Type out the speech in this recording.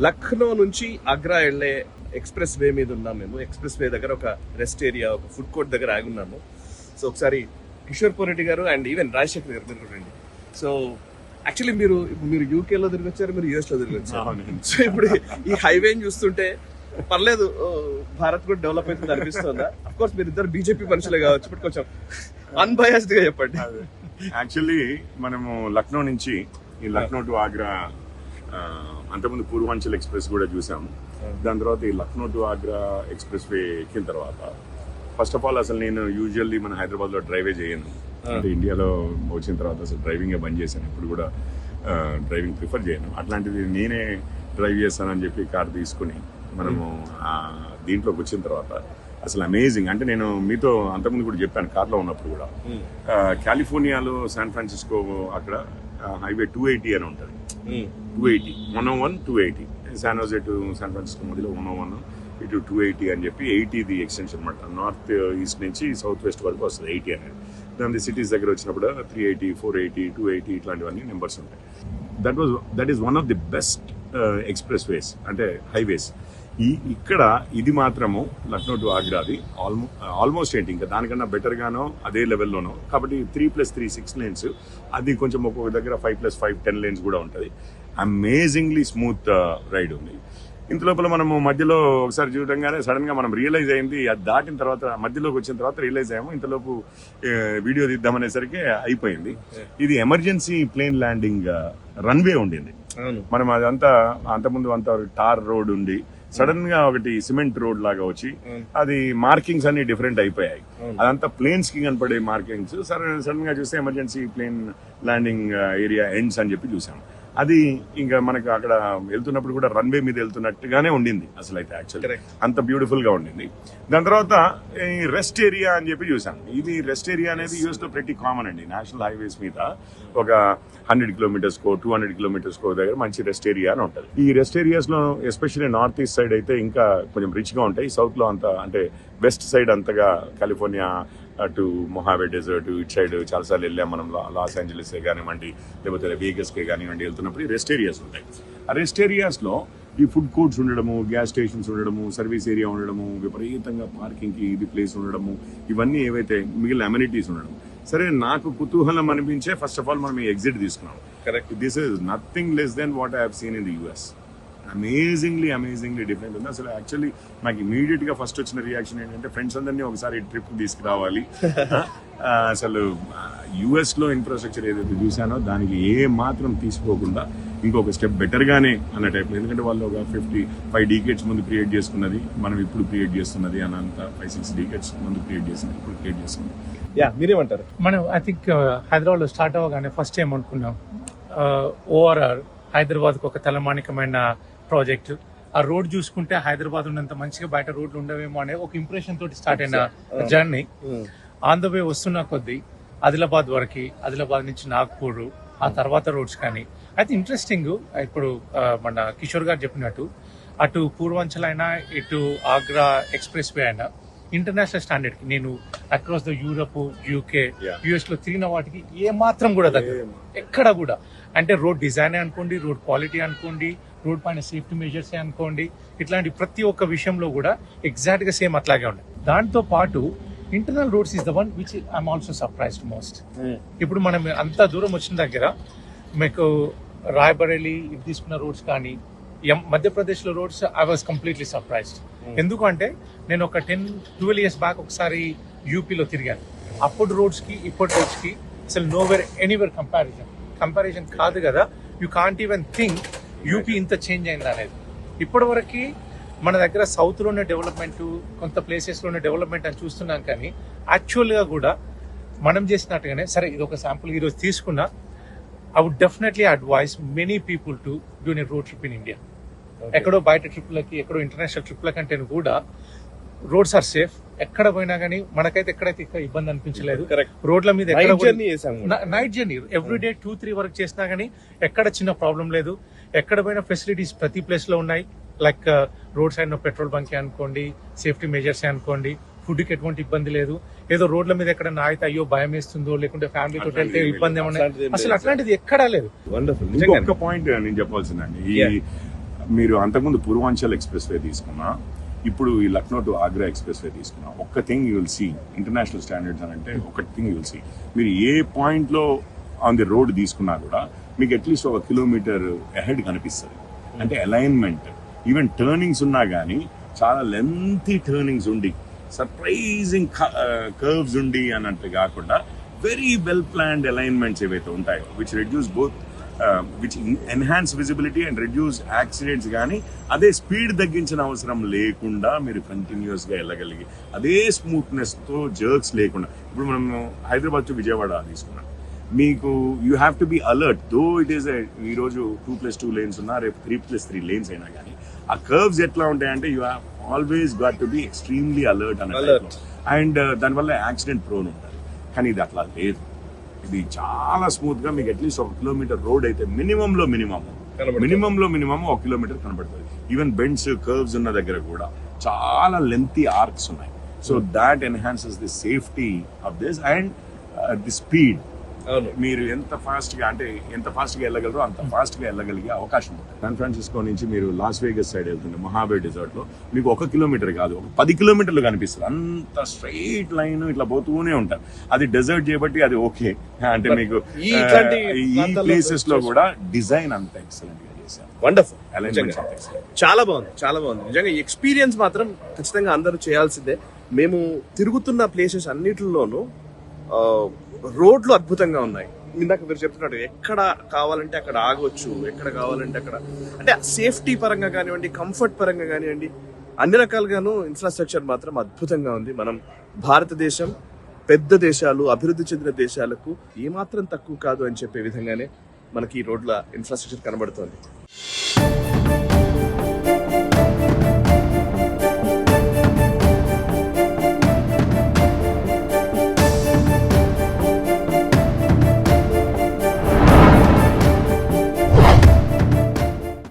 లక్నో నుంచి ఆగ్రా వెళ్లే express way మీద ఉన్నాం మేము. ఎక్స్ప్రెస్ వే దగ్గర ఒక రెస్ట్ ఏరియా, ఒక ఫుడ్ కోర్ట్ దగ్గర ఆగి ఉన్నాము. సో ఒకసారి కిషోర్ పోరెడ్డి గారు అండ్ ఈవెన్ రాజశేఖర్ గారు మీరు రండి. సో యాక్చువల్లీ మీరు యూకేలో తిరిగి వచ్చారు, మీరు యూఎస్ లో తిరిగి వచ్చారు. సో ఇప్పుడు ఈ హైవేని చూస్తుంటే పర్లేదు, భారత్ కూడా డెవలప్ అవుతుంది అనిపిస్తుందా? అఫ్ కోర్స్ మీరు ఇద్దరు బీజేపీ మనుషులే కావచ్చు, బట్ కొంచెం అన్బయాస్డ్ గా చెప్పండి. యాక్చువల్లీ మనము లక్నో నుంచి ఈ లక్నో టు ఆగ్రా అంతకుముందు పూర్వాంచల్ ఎక్స్ప్రెస్ కూడా చూసాము. దాని తర్వాత ఈ Lucknow to Agra express way ఎక్కిన తర్వాత ఫస్ట్ ఆఫ్ ఆల్ అసలు నేను యూజువల్లీ మన హైదరాబాద్ లో డ్రైవే చేయను. అంటే ఇండియాలో వచ్చిన తర్వాత అసలు డ్రైవింగ్ బంద్ చేశాను. ఇప్పుడు కూడా డ్రైవింగ్ ప్రిఫర్ చేయను. అట్లాంటిది నేనే డ్రైవ్ చేస్తానని చెప్పి కార్ తీసుకుని మనము దీంట్లోకి వచ్చిన తర్వాత అసలు అమేజింగ్. అంటే నేను మీతో అంతకుముందు కూడా చెప్పాను కార్లో ఉన్నప్పుడు కూడా, కాలిఫోర్నియాలో శాన్ ఫ్రాన్సిస్కో అక్కడ హైవే 280 అని ఉంటుంది. 280 101 280 San Jose to San Francisco మధ్యలో 101 ఇటు 280 అని చెప్పి 80 ఎక్స్టెన్షన్ అనమాట. నార్త్ ఈస్ట్ నుంచి సౌత్ వెస్ట్ వరకు వస్తుంది 80 అనేది. దాని సిటీస్ దగ్గర వచ్చినప్పుడు 380 480 280 ఇట్లాంటివన్నీ నెంబర్స్ ఉంటాయి. That is one of the best express వేస్, అంటే హైవేస్. ఇక్కడ ఇది మాత్రము లక్నో టు ఆగ్రాది ఆల్మోస్ట్ ఏంటి ఇంకా దానికన్నా బెటర్ గానో అదే లెవెల్లోనో. కాబట్టి 3+3 6 lanes, అది కొంచెం ఒక్కొక్క దగ్గర 5+5 10 lanes కూడా ఉంటుంది. అమేజింగ్లీ స్మూత్ రైడ్ ఉంది. ఇంత లోపల మనము మధ్యలో ఒకసారి చూడంగానే సడన్ గా మనం రియలైజ్ అయింది, అది దాటిన తర్వాత మధ్యలోకి వచ్చిన తర్వాత రియలైజ్ అయ్యాము, ఇంతలోపు వీడియో తీద్దామనేసరికి అయిపోయింది. ఇది ఎమర్జెన్సీ ప్లేన్ ల్యాండింగ్ రన్వే ఉండింది. మనం అదంతా అంతకుముందు అంతా టార్ రోడ్ ఉండి సడన్ గా ఒకటి సిమెంట్ రోడ్ లాగా వచ్చి అది మార్కింగ్స్ అన్ని డిఫరెంట్ అయిపోయాయి. అదంతా ప్లేన్స్ కి కనపడే మార్కింగ్స్. సడన్ గా చూస్తే emergency plane landing area ends అని చెప్పి చూసాం. అది ఇంకా మనకు అక్కడ వెళ్తున్నప్పుడు కూడా రన్వే మీద వెళ్తున్నట్టుగానే ఉండింది అసలు అయితే. యాక్చువల్లీ అంత బ్యూటిఫుల్ గా ఉండింది. దాని తర్వాత ఈ రెస్ట్ ఏరియా అని చెప్పి చూసాం. ఇది రెస్ట్ ఏరియా అనేది యూఎస్ లో ప్రతి కామన్ అండి. నేషనల్ హైవేస్ మీద ఒక 100 kilometers 200 kilometers దగ్గర మంచి రెస్ట్ ఏరియా అని ఉంటుంది. ఈ రెస్ట్ ఏరియాస్ లో ఎస్పెషల్లీ నార్త్ ఈస్ట్ సైడ్ అయితే ఇంకా కొంచెం రిచ్ గా ఉంటాయి. సౌత్ లో అంతా అంటే వెస్ట్ సైడ్ అంతగా కాలిఫోర్నియా అటు మొహావే డెజర్ట్ ఇటు సైడ్ చాలాసార్లు వెళ్ళాం మనం. లాస్ ఏంజలస్ కానివ్వండి, లేకపోతే వేగస్ కే కానివ్వండి, వెళ్తున్నప్పుడు రెస్ట్ ఏరియాస్ ఉంటాయి. ఆ రెస్ట్ ఏరియాస్ లో ఈ ఫుడ్ కోర్ట్స్ ఉండడము, గ్యాస్ స్టేషన్స్ ఉండడము, సర్వీస్ ఏరియా ఉండడము, విపరీతంగా పార్కింగ్ కి ఇది ప్లేస్ ఉండడము, ఇవన్నీ ఏవైతే మిగిలిన అమ్యూనిటీస్ ఉండడం. సరే, నాకు కుతూహలం అనిపించే ఫస్ట్ ఆఫ్ ఆల్ మనం ఈ ఎగ్జిట్ తీసుకున్నాం. Correct, this is nothing less than what I have seen in the US. Amazingly different ఉంది అసలు. యాక్చువల్లీ నాకు ఇమీడియట్ గా ఫస్ట్ వచ్చిన రియాక్షన్ ఏంటంటే ఫ్రెండ్స్ అందరినీ ఒకసారి ట్రిప్ తీసుకురావాలి. అసలు యుఎస్ లో ఇన్ఫ్రాస్ట్రక్చర్ ఏదైతే చూసానో దానికి ఏ మాత్రం తీసుకోకుండా ఇంకొక స్టెప్ బెటర్ గానే అన్న టైప్. ఎందుకంటే వాళ్ళు ఒక 55 decades ముందు క్రియేట్ చేసుకున్నది మనం ఇప్పుడు క్రియేట్ చేస్తున్నది అనంత 5-6 decades ముందు క్రియేట్ చేసినది ఇప్పుడు క్రియేట్ చేస్తున్నది. మీరేమంటారు? మనం ఐ థింక్ హైదరాబాద్ లో స్టార్ట్ అవ్వగానే ఫస్ట్ ఏం అనుకున్నాం, ఓఆర్ఆర్ హైదరాబాద్ కు ఒక తలమానికమైన ప్రాజెక్ట్. ఆ రోడ్ చూసుకుంటే హైదరాబాద్ ఉన్నంత మంచిగా బయట రోడ్లు ఉండవేమో అనే ఒక ఇంప్రెషన్ తోటి స్టార్ట్ అయిన జర్నీ. ఆన్ ద వే వస్తున్న కొద్దీ ఆదిలాబాద్ వరకు, ఆదిలాబాద్ నుంచి నాగ్పూర్, ఆ తర్వాత రోడ్స్ కానీ అయితే ఇంట్రెస్టింగ్. ఇప్పుడు మన కిషోర్ గారు చెప్పినట్టు అటు పూర్వాంచల్ అయినా ఇటు ఆగ్రా ఎక్స్ప్రెస్ వే అయినా ఇంటర్నేషనల్ స్టాండర్డ్ కి నేను across the Europe, UK, US లో తిరిగిన వాటికి ఏ మాత్రం కూడా దగ్గర ఎక్కడ కూడా. అంటే రోడ్ డిజైన్ అనుకోండి, రోడ్ క్వాలిటీ అనుకోండి, రోడ్ పైన సేఫ్టీ మెజర్స్ అనుకోండి, ఇట్లాంటి ప్రతి ఒక్క విషయంలో కూడా ఎగ్జాక్ట్ గా సేమ్ అట్లాగే ఉన్నాయి. దాంతో పాటు internal roads is the one which I'm also surprised most. ఇప్పుడు మనం అంత దూరం వచ్చిన దగ్గర మీకు రాయ్బరేలీ ఇది తీసుకున్న రోడ్స్ కానీ మధ్యప్రదేశ్ లో roads I was completely surprised. ఎందుకంటే నేను ఒక 10-12 years బ్యాక్ ఒకసారి యూపీలో తిరిగాను. అప్పుడు రోడ్స్ కి ఇప్పటి రోడ్స్ కి అసలు నోవేర్ ఎనీవేర్ కంపారిజన్ కాదు కదా. You can't even think UP ఇంత చేంజ్ అయింది అనేది. ఇప్పటి వరకు మన దగ్గర సౌత్ లోనే డెవలప్మెంట్, కొంత ప్లేసెస్ లోనే డెవలప్మెంట్ అని చూస్తున్నాం, కానీ యాక్చువల్ గా కూడా మనం చేసినట్టుగానే. సరే, ఇది ఒక శాంపుల్ ఈరోజు తీసుకున్నా. I would definitely advise many people to do a road trip in India. ఎక్కడో బయట ట్రిప్లకి, ఎక్కడో ఇంటర్నేషనల్ ట్రిప్ల కంటే కూడా రోడ్స్ ఆర్ సేఫ్. ఎక్కడ పోయినా కానీ మనకైతే ఎక్కడైతే ఇబ్బంది అనిపించలేదు. రోడ్ల మీద నైట్ జర్నీ ఎవ్రీడే 2-3 వరకు చేసినా కానీ ఎక్కడ చిన్న ప్రాబ్లం లేదు. ఎక్కడ పోయినా ఫెసిలిటీస్ ప్రతి ప్లేస్ లో ఉన్నాయి. Like road side petrol bunk అనుకోండి, సేఫ్టీ మెజర్స్ అనుకోండి, ఫుడ్ కి ఎటువంటి ఇబ్బంది లేదు. ఏదో రోడ్ల మీద ఎక్కడ అయితే అయ్యో భయం వేస్తుందో, లేకుంటే ఫ్యామిలీతో వెళ్తే ఇబ్బంది ఏమన్నా, అసలు అట్లాంటిది ఎక్కడా లేదు. ఇంకొక పాయింట్ నేను చెప్పాల్సిందండి, ఈ మీరు అంతకుముందు పూర్వాంచల్ ఎక్స్ప్రెస్ వే తీసుకున్నా, ఇప్పుడు ఈ Lucknow to Agra expressway తీసుకున్నా, ఒక్క thing you will see, international standards అని అంటే ఒక థింగ్ యూ విల్ సీ, మీరు ఏ పాయింట్లో ఆన్ ది రోడ్ తీసుకున్నా కూడా మీకు అట్లీస్ట్ 1 కిలోమీటర్ అహెడ్ కనిపిస్తుంది. అంటే అలైన్మెంట్, ఈవెన్ టర్నింగ్స్ ఉన్నా కానీ చాలా లెంతీ టర్నింగ్స్ ఉండి సర్ప్రైజింగ్ కర్వ్స్ ఉండి అన్నట్టు కాకుండా వెరీ వెల్ ప్లాన్డ్ అలైన్మెంట్స్ ఏవైతే ఉంటాయో which reduce both which enhance visibility and reduce accidents, కానీ అదే స్పీడ్ తగ్గించిన అవసరం లేకుండా మీరు కంటిన్యూస్గా వెళ్ళగలిగి అదే స్మూత్నెస్తో జర్క్స్ లేకుండా. ఇప్పుడు మనం హైదరాబాద్ టు విజయవాడ తీసుకున్నాం, మీకు you have to be alert. Though it is ఈరోజు 2+2 lanes ఉన్నా, రేపు 3+3 lanes అయినా కానీ ఆ కర్వ్స్ ఎట్లా ఉంటాయంటే you have always got to be extremely alert అన్నట్టు. అండ్ దానివల్ల యాక్సిడెంట్ ప్రోన్ ఉంటుంది. కానీ ఇది అట్లా లేదు, ఇది చాలా స్మూత్ గా మీకు అట్లీస్ట్ 1 కిలోమీటర్ రోడ్ అయితే మినిమం 1 కిలోమీటర్ కనబడుతుంది. ఈవెన్ బెండ్స్ కర్వ్స్ ఉన్న దగ్గర కూడా చాలా లెంతీ ఆర్క్స్ ఉన్నాయి. So that enhances the safety of this and the speed. మీరు ఎంత ఫాస్ట్ గా వెళ్ళగలరో అంత ఫాస్ట్ గా వెళ్ళగలిగే అవకాశం ఉంటుంది. శాన్ ఫ్రాన్సిస్కో నుంచి మీరు లాస్ వేగస్ సైడ్ వెళ్తుంటే మహాబే డెజర్ట్ లో మీకు 1 కిలోమీటర్ కాదు, 10 కిలోమీటర్లు కనిపిస్తుంది. అంత స్ట్రైట్ లైన్ ఇట్లా పోతూనే ఉంటారు. అది డెజర్ట్ చేయబట్టి అది ఓకే. అంటే మీకు ఈ ప్లేసెస్ లో కూడా డిజైన్ అంత ఎక్సలెంట్ గా చేశారు. వండర్ఫుల్, అలైన్మెంట్స్ చాలా బాగుంది. నిజంగా ఈ ఎక్స్పీరియన్స్ మాత్రం ఖచ్చితంగా అందరూ చేయాల్సిందే. మేము తిరుగుతున్న ప్లేసెస్ అన్నిటిలోనూ రోడ్లు అద్భుతంగా ఉన్నాయి. ఇందాక మీరు చెప్తున్నట్టు ఎక్కడ కావాలంటే అక్కడ ఆగొచ్చు, ఎక్కడ కావాలంటే అక్కడ, అంటే సేఫ్టీ పరంగా కానివ్వండి, కంఫర్ట్ పరంగా కానివ్వండి, అన్ని రకాలుగాను ఇన్ఫ్రాస్ట్రక్చర్ మాత్రం అద్భుతంగా ఉంది. మనం భారతదేశం పెద్ద దేశాలు, అభివృద్ధి చెందిన దేశాలకు ఏమాత్రం తక్కువ కాదు అని చెప్పే విధంగానే మనకి ఈ రోడ్ల ఇన్ఫ్రాస్ట్రక్చర్ కనబడుతోంది.